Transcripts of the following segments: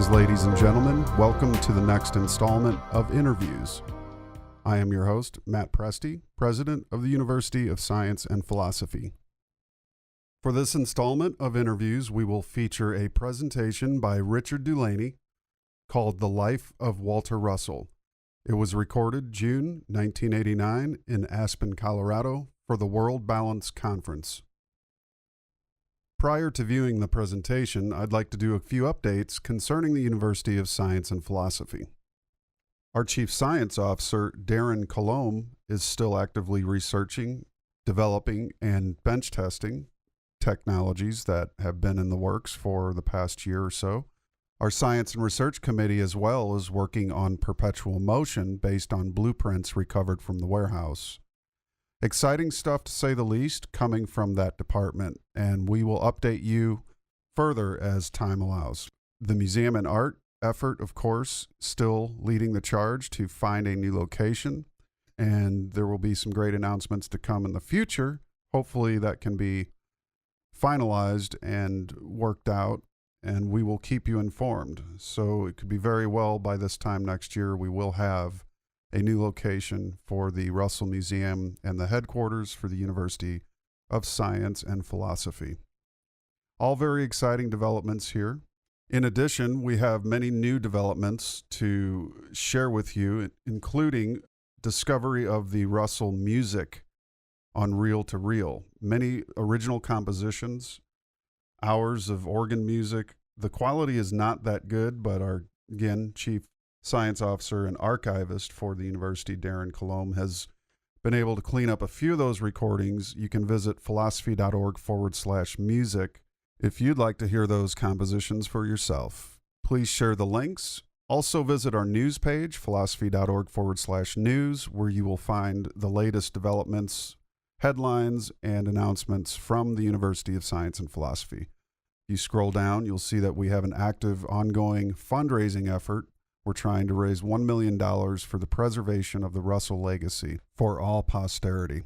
Greetings, ladies and gentlemen. Welcome to the next installment of Innerviews. I am your host, Matt Presti, President of the University of Science and Philosophy. For this installment of Innerviews, we will feature a presentation by Richard Dulaney called The Life of Walter Russell. It was recorded June 1989 in Aspen, Colorado for the World Balance Conference. Prior to viewing the presentation, I'd like to do a few updates concerning the University of Science and Philosophy. Our Chief Science Officer, Darren Colomb, is still actively researching, developing, and bench testing technologies that have been in the works for the past year or so. Our Science and Research Committee as well is working on perpetual motion based on blueprints recovered from the warehouse. Exciting stuff, to say the least, coming from that department, and we will update you further as time allows. The Museum and Art effort, of course, still leading the charge to find a new location, and there will be some great announcements to come in the future. Hopefully that can be finalized and worked out, and we will keep you informed. So it could be very well by this time next year we will have a new location for the Russell Museum and the headquarters for the University of Science and Philosophy. All very exciting developments here. In addition, we have many new developments to share with you, including discovery of the Russell music on reel-to-reel. Many original compositions, hours of organ music. The quality is not that good, but our, again, Chief Science Officer and Archivist for the University, Darren Colomb, has been able to clean up a few of those recordings. You can visit philosophy.org/music if you'd like to hear those compositions for yourself. Please share the links. Also visit our news page, philosophy.org/news, where you will find the latest developments, headlines, and announcements from the University of Science and Philosophy. You scroll down, you'll see that we have an active, ongoing fundraising effort. We're trying to raise $1 million for the preservation of the Russell legacy for all posterity.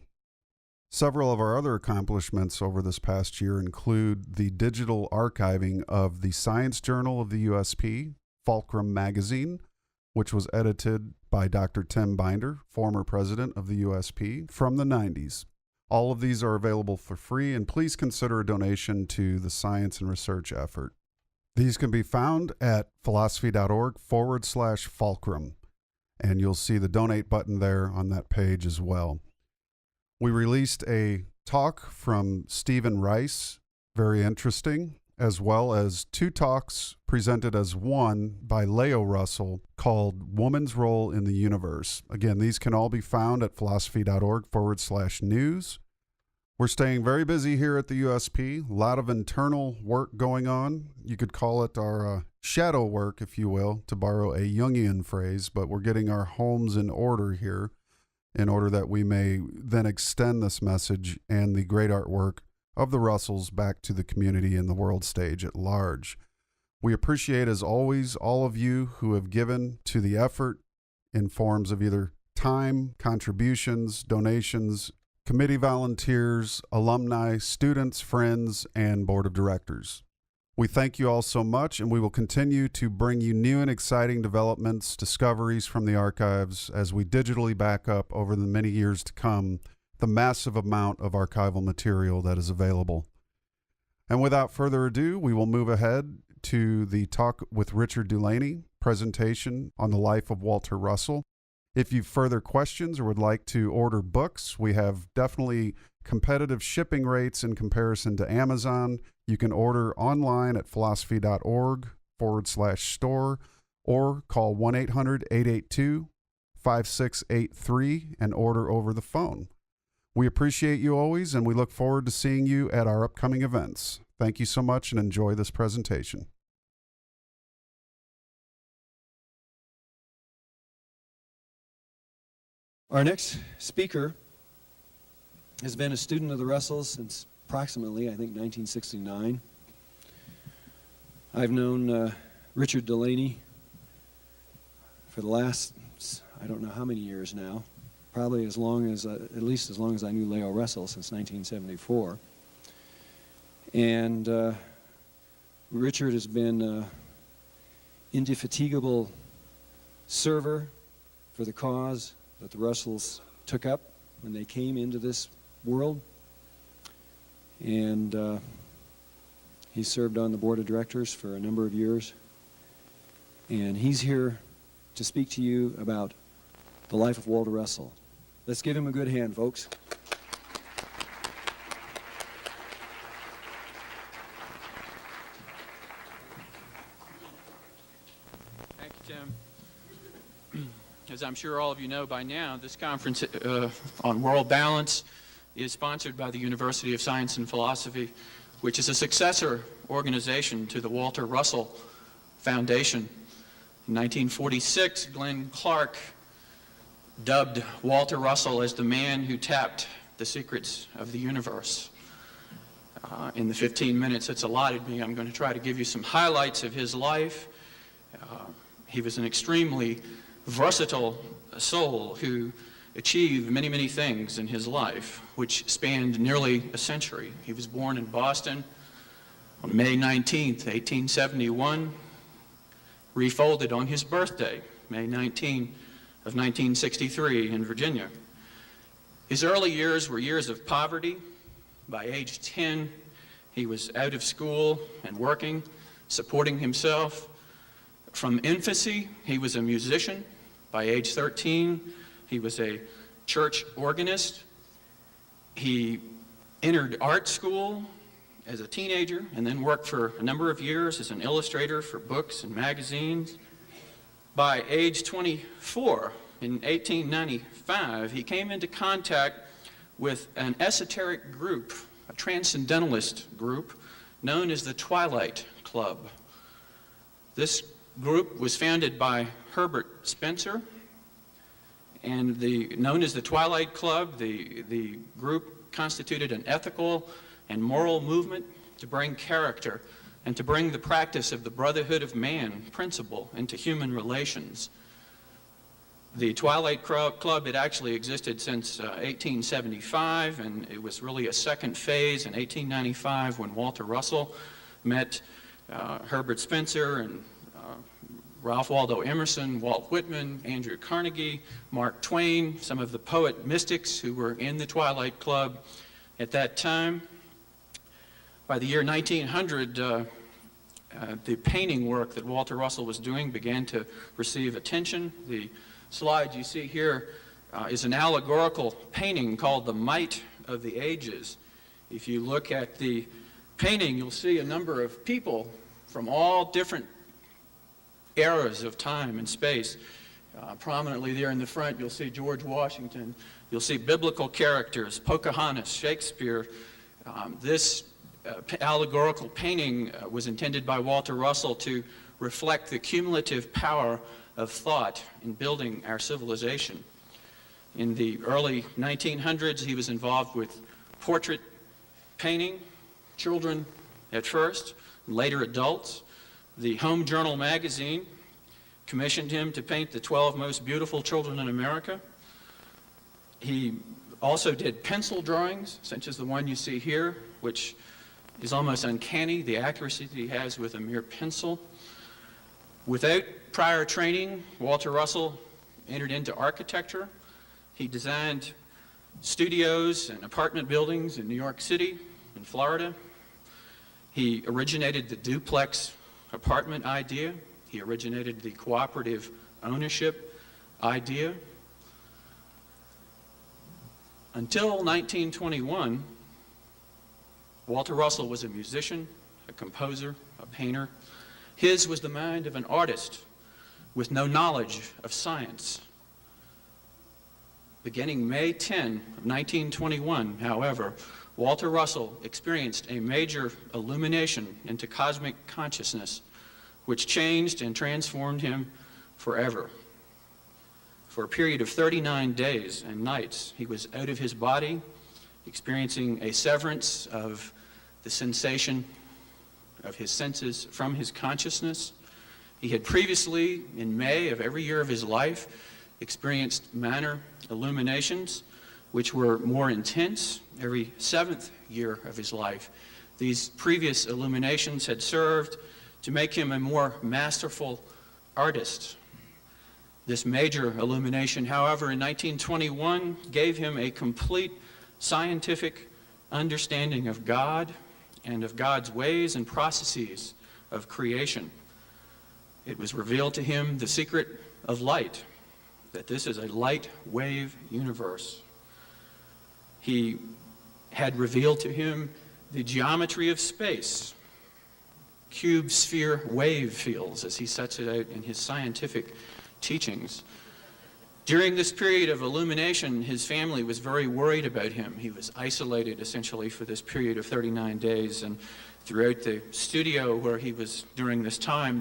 Several of our other accomplishments over this past year include the digital archiving of the Science Journal of the USP, Fulcrum Magazine, which was edited by Dr. Tim Binder, former president of the USP, from the 90s. All of these are available for free, and please consider a donation to the science and research effort. These can be found at philosophy.org/fulcrum, and you'll see the donate button there on that page as well. We released a talk from Stephen Rice, very interesting, as well as two talks presented as one by Leo Russell called Woman's Role in the Universe. Again, these can all be found at philosophy.org/news. We're staying very busy here at the USP. A lot of internal work going on. You could call it our shadow work, if you will, to borrow a Jungian phrase, but we're getting our homes in order here in order that we may then extend this message and the great artwork of the Russells back to the community and the world stage at large. We appreciate, as always, all of you who have given to the effort in forms of either time, contributions, donations, committee volunteers, alumni, students, friends, and board of directors. We thank you all so much, and we will continue to bring you new and exciting developments, discoveries from the archives as we digitally back up over the many years to come the massive amount of archival material that is available. And without further ado, we will move ahead to the talk with Richard Dulaney, presentation on the life of Walter Russell. If you've further questions or would like to order books, we have definitely competitive shipping rates in comparison to Amazon. You can order online at philosophy.org/store or call 1-800-882-5683 and order over the phone. We appreciate you always, and we look forward to seeing you at our upcoming events. Thank you so much and enjoy this presentation. Our next speaker has been a student of the Russells since approximately, I think, 1969. I've known Richard Dulaney for the last, I don't know how many years now, probably as long as, at least as long as I knew Leo Russell, since 1974. And Richard has been indefatigable server for the cause that the Russells took up when they came into this world. And he served on the board of directors for a number of years. And he's here to speak to you about the life of Walter Russell. Let's give him a good hand, folks. Thank you, Tim. As I'm sure all of you know by now, this conference on world balance is sponsored by the University of Science and Philosophy, which is a successor organization to the Walter Russell Foundation. In 1946, Glenn Clark dubbed Walter Russell as the man who tapped the secrets of the universe. In the 15 minutes that's allotted me, I'm going to try to give you some highlights of his life. He was an extremely versatile soul who achieved many, many things in his life, which spanned nearly a century. He was born in Boston on May 19th, 1871, refolded on his birthday, May 19 of 1963 in Virginia. His early years were years of poverty. By age 10, he was out of school and working, supporting himself. From infancy, he was a musician. By age 13, he was a church organist. He entered art school as a teenager and then worked for a number of years as an illustrator for books and magazines. By age 24, in 1895, he came into contact with an esoteric group, a transcendentalist group, known as the Twilight Club. This group was founded by Herbert Spencer, and known as the Twilight Club, the group constituted an ethical and moral movement to bring character and to bring the practice of the brotherhood of man principle into human relations. The Twilight Club had actually existed since 1875, and it was really a second phase in 1895 when Walter Russell met Herbert Spencer and Ralph Waldo Emerson, Walt Whitman, Andrew Carnegie, Mark Twain, some of the poet mystics who were in the Twilight Club at that time. By the year 1900, the painting work that Walter Russell was doing began to receive attention. The slide you see here is an allegorical painting called The Might of the Ages. If you look at the painting, you'll see a number of people from all different eras of time and space. Prominently there in the front, you'll see George Washington. You'll see biblical characters, Pocahontas, Shakespeare. This allegorical painting was intended by Walter Russell to reflect the cumulative power of thought in building our civilization. In the early 1900s, he was involved with portrait painting, children at first, later adults. The Home Journal magazine commissioned him to paint the 12 most beautiful children in America. He also did pencil drawings, such as the one you see here, which is almost uncanny, the accuracy that he has with a mere pencil. Without prior training, Walter Russell entered into architecture. He designed studios and apartment buildings in New York City and Florida. He originated the duplex apartment idea. He originated the cooperative ownership idea. Until 1921, Walter Russell was a musician, a composer, a painter. His was the mind of an artist with no knowledge of science. Beginning May 10 of 1921, however, Walter Russell experienced a major illumination into cosmic consciousness, which changed and transformed him forever. For a period of 39 days and nights, he was out of his body, experiencing a severance of the sensation of his senses from his consciousness. He had previously, in May of every year of his life, experienced minor illuminations, which were more intense every 7th year of his life. These previous illuminations had served to make him a more masterful artist. This major illumination, however, in 1921 gave him a complete scientific understanding of God and of God's ways and processes of creation. It was revealed to him the secret of light, that this is a light wave universe. He had revealed to him the geometry of space, cube, sphere, wave fields, as he sets it out in his scientific teachings. During this period of illumination, his family was very worried about him. He was isolated essentially for this period of 39 days, and throughout the studio where he was during this time,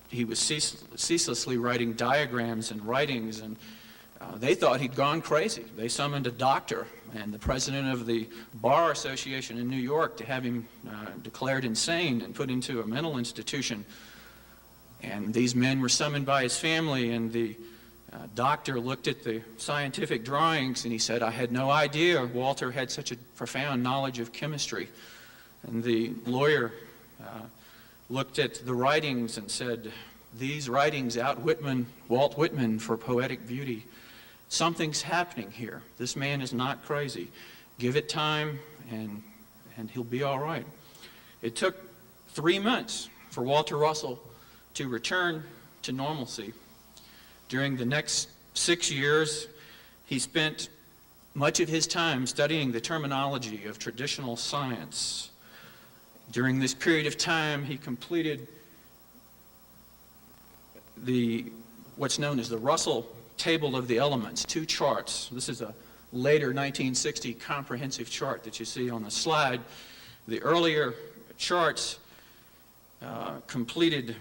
he was ceaselessly writing diagrams and writings, and they thought he'd gone crazy. They summoned a doctor and the president of the Bar Association in New York to have him declared insane and put into a mental institution. And these men were summoned by his family, and the doctor looked at the scientific drawings and he said, "I had no idea Walter had such a profound knowledge of chemistry." And the lawyer looked at the writings and said, "These writings out-Walt Whitman for poetic beauty. Something's happening here. This man is not crazy. Give it time and he'll be all right." It took 3 months for Walter Russell to return to normalcy. During the next 6 years, he spent much of his time studying the terminology of traditional science. During this period of time, he completed what's known as the Russell Table of the Elements, 2 charts. This is a later 1960 comprehensive chart that you see on the slide. The earlier charts completed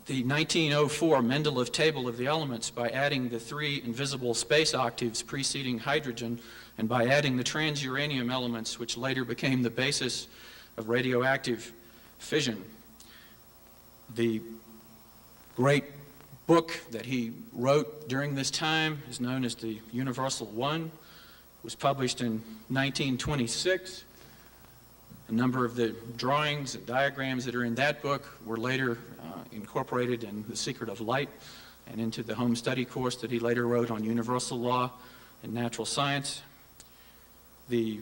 the 1904 Mendeleev Table of the Elements by adding the 3 invisible space octaves preceding hydrogen and by adding the transuranium elements, which later became the basis of radioactive fission. The great book that he wrote during this time is known as the Universal One. It was published in 1926. A number of the drawings and diagrams that are in that book were later incorporated in The Secret of Light and into the home study course that he later wrote on universal law and natural science. The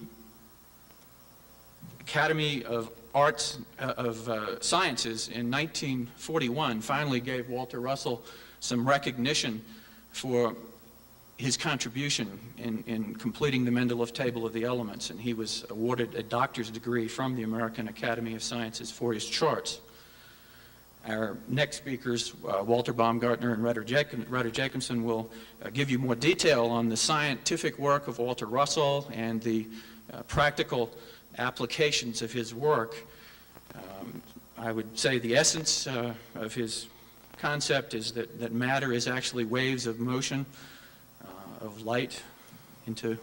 Academy of Sciences in 1941 finally gave Walter Russell some recognition for his contribution in completing the Mendeleev Table of the Elements, and he was awarded a doctor's degree from the American Academy of Sciences for his charts. Our next speakers, Walter Baumgartner and Ryder Jacobson, will give you more detail on the scientific work of Walter Russell and the practical applications of his work. I would say the essence of his concept is that matter is actually waves of motion of light into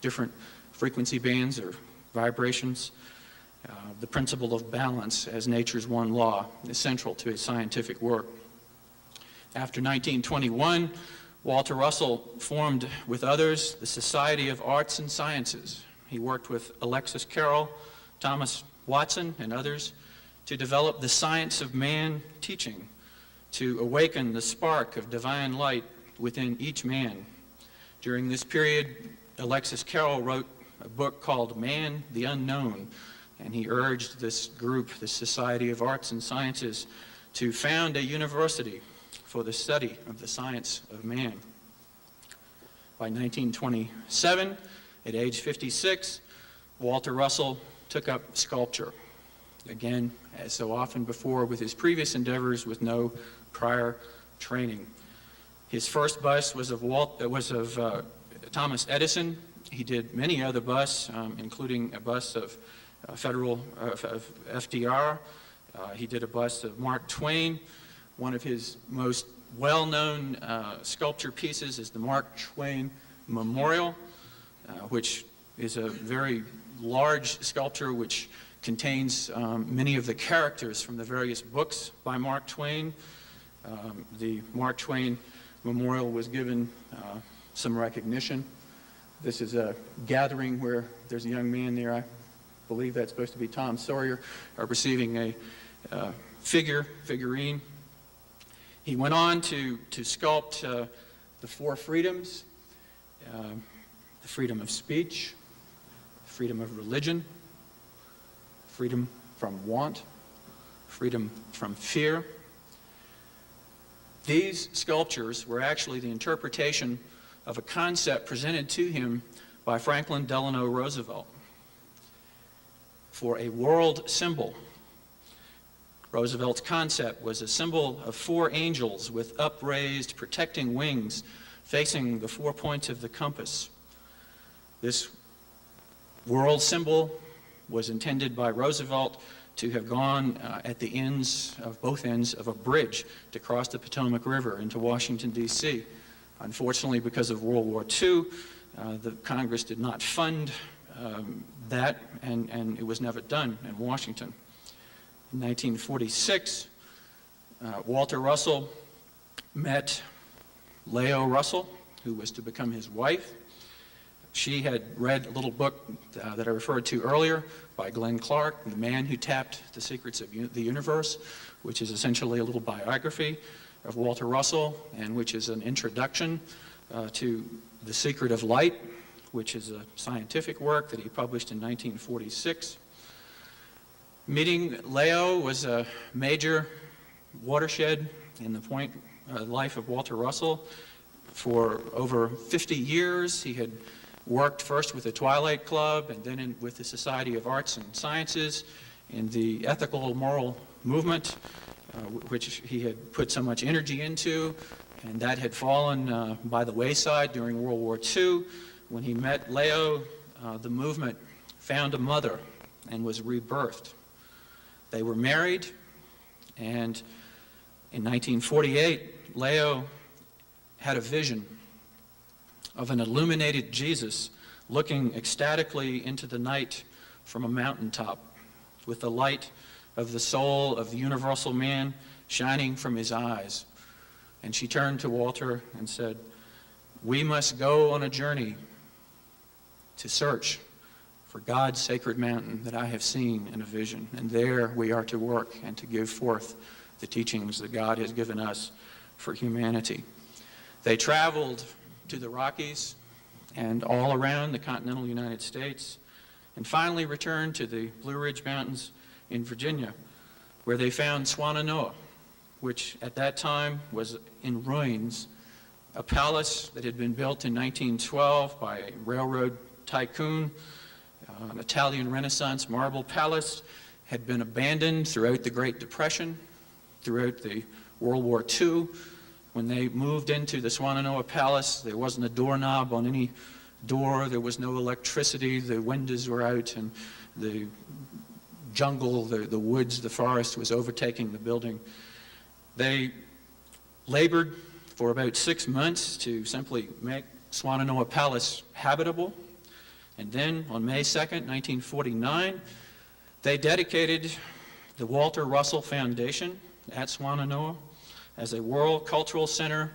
different frequency bands or vibrations. The principle of balance as nature's one law is central to his scientific work. After 1921, Walter Russell formed with others the Society of Arts and Sciences. He worked with Alexis Carrel, Thomas Watson, and others to develop the science of man teaching, to awaken the spark of divine light within each man. During this period, Alexis Carrel wrote a book called Man the Unknown, and he urged this group, the Society of Arts and Sciences, to found a university for the study of the science of man. By 1927, at age 56, Walter Russell took up sculpture. Again, as so often before with his previous endeavors, with no prior training. His first bust was of Thomas Edison. He did many other busts, including a bust of FDR. He did a bust of Mark Twain. One of his most well-known sculpture pieces is the Mark Twain Memorial, which is a very large sculpture which contains many of the characters from the various books by Mark Twain. The Mark Twain Memorial was given some recognition. This is a gathering where there's a young man there, I believe that's supposed to be Tom Sawyer, receiving a figurine. He went on to sculpt the four freedoms, the freedom of speech, freedom of religion, freedom from want, freedom from fear. These sculptures were actually the interpretation of a concept presented to him by Franklin Delano Roosevelt for a world symbol. Roosevelt's concept was a symbol of four angels with upraised, protecting wings facing the 4 points of the compass. This world symbol was intended by Roosevelt to have gone at the ends of both ends of a bridge to cross the Potomac River into Washington, D.C. Unfortunately, because of World War II, the Congress did not fund that, and it was never done in Washington. In 1946, Walter Russell met Leo Russell, who was to become his wife. She had read a little book that I referred to earlier by Glenn Clark, The Man Who Tapped the Secrets of the Universe, which is essentially a little biography of Walter Russell, and which is an introduction to The Secret of Light, which is a scientific work that he published in 1946. Meeting Leo was a major watershed in the life of Walter Russell. For over 50 years, he had worked first with the Twilight Club and then with the Society of Arts and Sciences in the ethical moral movement, which he had put so much energy into, and that had fallen by the wayside during World War II. When he met Leo, the movement found a mother and was rebirthed. They were married, and in 1948, Leo had a vision of an illuminated Jesus looking ecstatically into the night from a mountaintop, with the light of the soul of the universal man shining from his eyes. And she turned to Walter and said, "We must go on a journey to search for God's sacred mountain that I have seen in a vision, and there we are to work and to give forth the teachings that God has given us for humanity." They traveled to the Rockies and all around the continental United States, and finally returned to the Blue Ridge Mountains in Virginia, where they found Swannanoa, which at that time was in ruins, a palace that had been built in 1912 by a railroad tycoon, an Italian Renaissance marble palace, had been abandoned throughout the Great Depression, throughout the World War II. When they moved into the Swannanoa Palace, there wasn't a doorknob on any door, there was no electricity, the windows were out, and the jungle, the woods, the forest was overtaking the building. They labored for about 6 months to simply make Swannanoa Palace habitable, and then on May 2nd, 1949, they dedicated the Walter Russell Foundation at Swannanoa as a world cultural center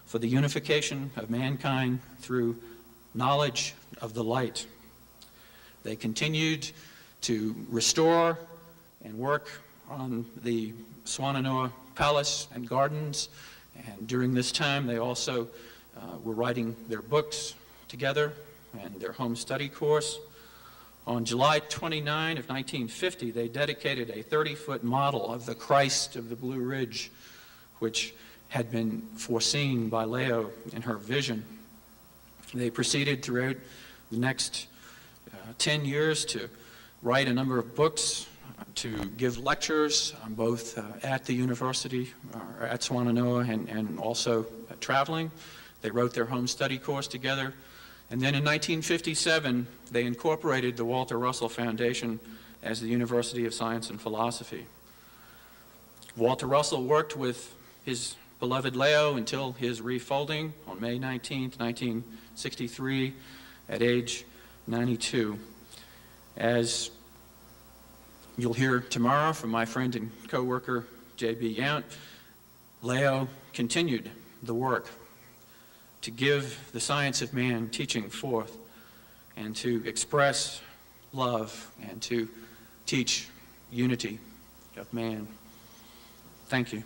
for the unification of mankind through knowledge of the light. They continued to restore and work on the Swannanoa Palace and gardens, and during this time they also were writing their books together and their home study course. On July 29 of 1950, they dedicated a 30-foot model of the Christ of the Blue Ridge, which had been foreseen by Leo in her vision. They proceeded throughout the next 10 years to write a number of books, to give lectures both at the university, at Swannanoa, and also traveling. They wrote their home study course together. And then in 1957, they incorporated the Walter Russell Foundation as the University of Science and Philosophy. Walter Russell worked with his beloved Leo until his refolding on May 19, 1963, at age 92. As you'll hear tomorrow from my friend and co-worker J.B. Yount, Leo continued the work to give the science of man teaching forth and to express love and to teach unity of man. Thank you.